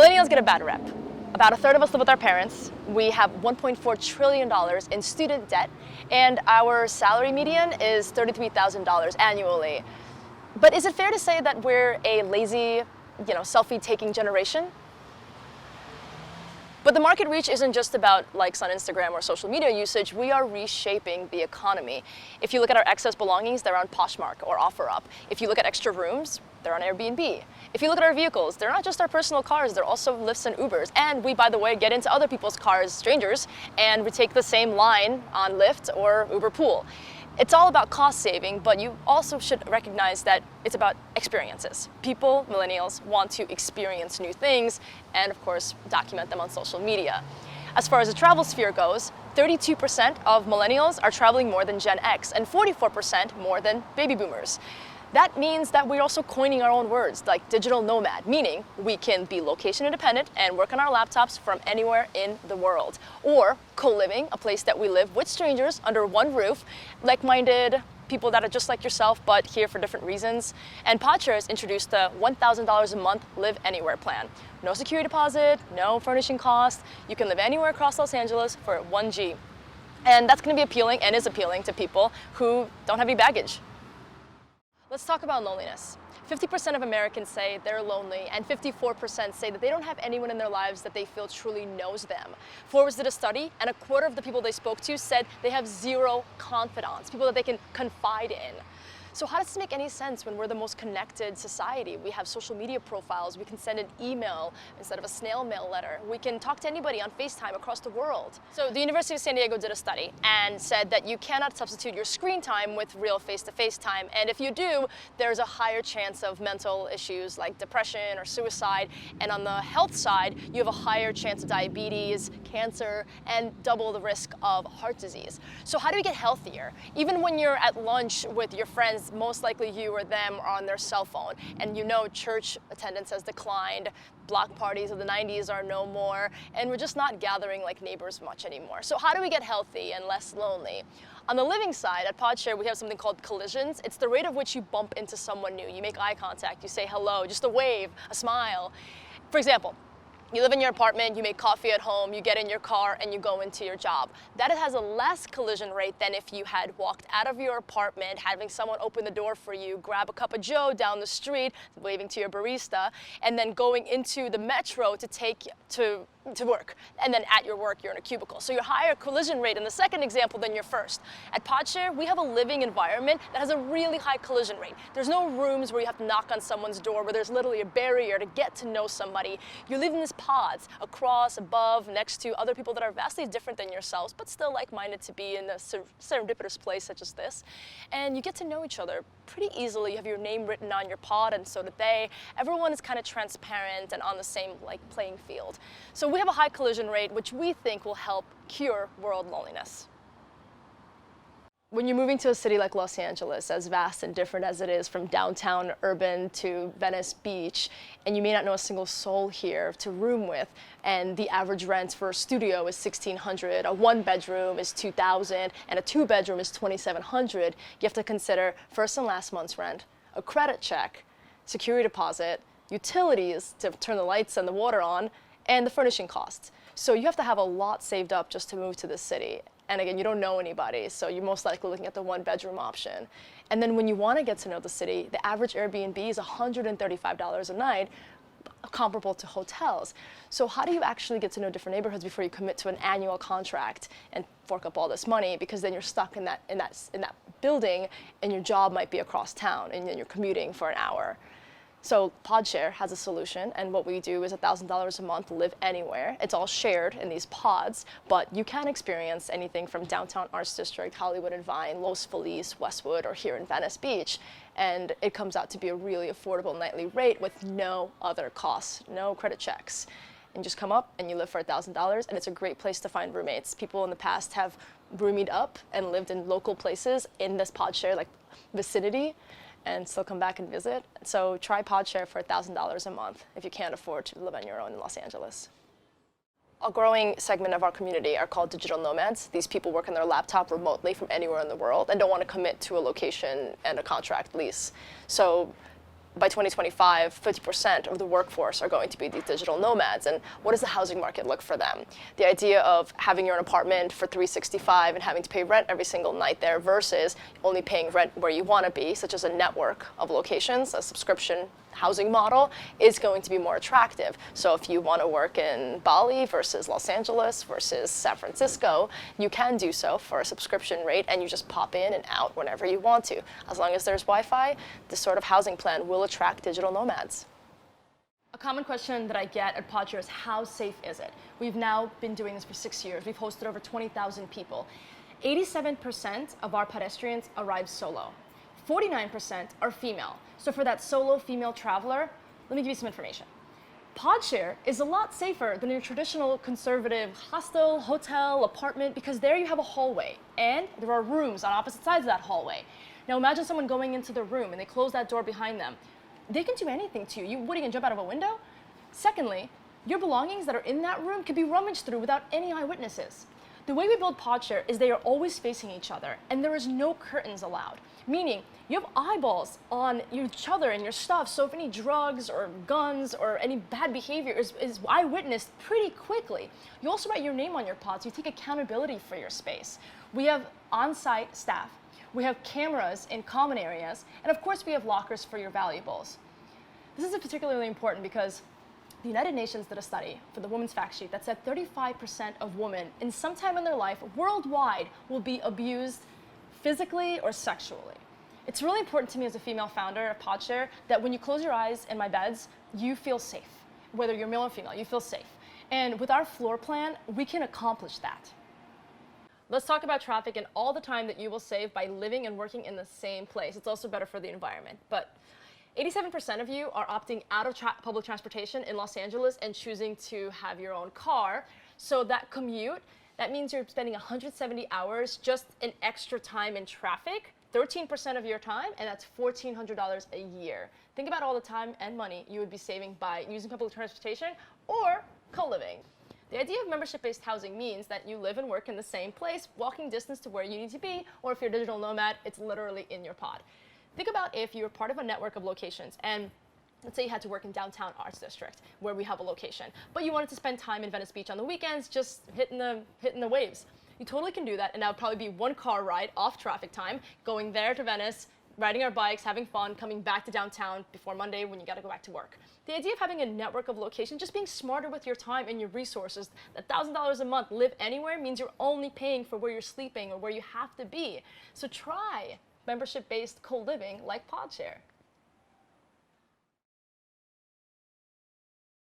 Millennials get a bad rep. About a third of us live with our parents. We have $1.4 trillion in student debt, and our salary median is $33,000 annually. But is it fair to say that we're a lazy, selfie-taking generation? But the market reach isn't just about likes on Instagram or social media usage. We are reshaping the economy. If you look at our excess belongings, they're on Poshmark or OfferUp. If you look at extra rooms, they're on Airbnb. If you look at our vehicles, they're not just our personal cars, they're also Lyfts and Ubers. And we, by the way, get into other people's cars, strangers, and we take the same line on Lyft or Uber Pool. It's all about cost saving, but you also should recognize that it's about experiences. People, millennials, want to experience new things and, of course, document them on social media. As far as the travel sphere goes, 32% of millennials are traveling more than Gen X and 44% more than baby boomers. That means that we're also coining our own words, like digital nomad, meaning we can be location independent and work on our laptops from anywhere in the world. Or co-living, a place that we live with strangers under one roof, like-minded people that are just like yourself, but here for different reasons. And Podshare introduced the $1,000 a month live anywhere plan. No security deposit, no furnishing costs. You can live anywhere across Los Angeles for $1G. And that's gonna be appealing and is appealing to people who don't have any baggage. Let's talk about loneliness. 50% of Americans say they're lonely, and 54% say that they don't have anyone in their lives that they feel truly knows them. Forbes did a study, and a quarter of the people they spoke to said they have zero confidants, people that they can confide in. So how does this make any sense when we're the most connected society? We have social media profiles, we can send an email instead of a snail mail letter. We can talk to anybody on FaceTime across the world. So the University of San Diego did a study and said that you cannot substitute your screen time with real face-to-face time. And if you do, there's a higher chance of mental issues like depression or suicide. And on the health side, you have a higher chance of diabetes, cancer, and double the risk of heart disease. So how do we get healthier? Even when you're at lunch with your friends, most likely you or them are on their cell phone, and church attendance has declined, block parties of the 90s are no more, and we're just not gathering like neighbors much anymore. So how do we get healthy and less lonely? On the living side, at Podshare, we have something called collisions. It's the rate at which you bump into someone new. You make eye contact, you say hello, just a wave, a smile. For example, you live in your apartment, you make coffee at home, you get in your car, and you go into your job. That has a less collision rate than if you had walked out of your apartment, having someone open the door for you, grab a cup of Joe down the street, waving to your barista, and then going into the metro to work. And then at your work, you're in a cubicle. So you're higher collision rate in the second example than your first. At Podshare, we have a living environment that has a really high collision rate. There's no rooms where you have to knock on someone's door, where there's literally a barrier to get to know somebody. You live in these pods, across, above, next to other people that are vastly different than yourselves, but still like-minded to be in a serendipitous place such as this. And you get to know each other pretty easily. You have your name written on your pod, and so do they. Everyone is kind of transparent and on the same playing field. So we have a high collision rate, which we think will help cure world loneliness. When you're moving to a city like Los Angeles, as vast and different as it is from downtown urban to Venice Beach, and you may not know a single soul here to room with, and the average rent for a studio is $1,600, a one-bedroom is $2,000, and a two-bedroom is $2,700, you have to consider first and last month's rent, a credit check, security deposit, utilities to turn the lights and the water on, and the furnishing costs. So you have to have a lot saved up just to move to this city. And again, you don't know anybody, so you're most likely looking at the one-bedroom option. And then when you want to get to know the city, the average Airbnb is $135 a night, comparable to hotels. So how do you actually get to know different neighborhoods before you commit to an annual contract and fork up all this money? Because then you're stuck in that building, and your job might be across town, and then you're commuting for an hour. So Podshare has a solution, and what we do is $1,000 a month, live anywhere. It's all shared in these pods, but you can experience anything from downtown Arts District, Hollywood and Vine, Los Feliz, Westwood, or here in Venice Beach. And it comes out to be a really affordable nightly rate with no other costs, no credit checks. And just come up and you live for $1,000, and it's a great place to find roommates. People in the past have roomied up and lived in local places in this Podshare vicinity, and still come back and visit. So try Podshare for $1,000 a month if you can't afford to live on your own in Los Angeles. A growing segment of our community are called digital nomads. These people work on their laptop remotely from anywhere in the world and don't want to commit to a location and a contract lease. So by 2025, 50% of the workforce are going to be these digital nomads. And what does the housing market look for them? The idea of having your own apartment for $365 and having to pay rent every single night there versus only paying rent where you want to be, such as a network of locations, a subscription housing model, is going to be more attractive. So if you want to work in Bali versus Los Angeles versus San Francisco, you can do so for a subscription rate, and you just pop in and out whenever you want to. As long as there's Wi-Fi, this sort of housing plan will attract digital nomads. A common question that I get at Podshare is, how safe is it? We've now been doing this for 6 years. We've hosted over 20,000 people. 87% of our pedestrians arrive solo. 49% are female. So for that solo female traveler, let me give you some information. Podshare is a lot safer than your traditional conservative hostel, hotel, apartment, because there you have a hallway and there are rooms on opposite sides of that hallway. Now imagine someone going into the room and they close that door behind them. They can do anything to you. What, are you gonna jump out of a window? Secondly, your belongings that are in that room can be rummaged through without any eyewitnesses. The way we build Podshare is they are always facing each other and there is no curtains allowed, meaning you have eyeballs on each other and your stuff, so if any drugs or guns or any bad behavior is eyewitnessed pretty quickly. You also write your name on your pods, you take accountability for your space. We have on-site staff, we have cameras in common areas, and of course we have lockers for your valuables. This is particularly important because the United Nations did a study for the Women's Fact Sheet that said 35% of women in some time in their life worldwide will be abused physically or sexually. It's really important to me as a female founder of Podshare that when you close your eyes in my beds, you feel safe. Whether you're male or female, you feel safe. And with our floor plan, we can accomplish that. Let's talk about traffic and all the time that you will save by living and working in the same place. It's also better for the environment. But 87% of you are opting out of public transportation in Los Angeles and choosing to have your own car. So that commute, that means you're spending 170 hours just in extra time in traffic, 13% of your time, and that's $1,400 a year. Think about all the time and money you would be saving by using public transportation or co-living. The idea of membership-based housing means that you live and work in the same place, walking distance to where you need to be, or if you're a digital nomad, it's literally in your pod. Think about if you're part of a network of locations and let's say you had to work in downtown Arts District where we have a location, but you wanted to spend time in Venice Beach on the weekends just hitting the waves. You totally can do that, and that would probably be one car ride off traffic time, going there to Venice, riding our bikes, having fun, coming back to downtown before Monday when you gotta go back to work. The idea of having a network of locations, just being smarter with your time and your resources, that $1,000 a month, live anywhere, means you're only paying for where you're sleeping or where you have to be. So try membership-based co-living like Podshare.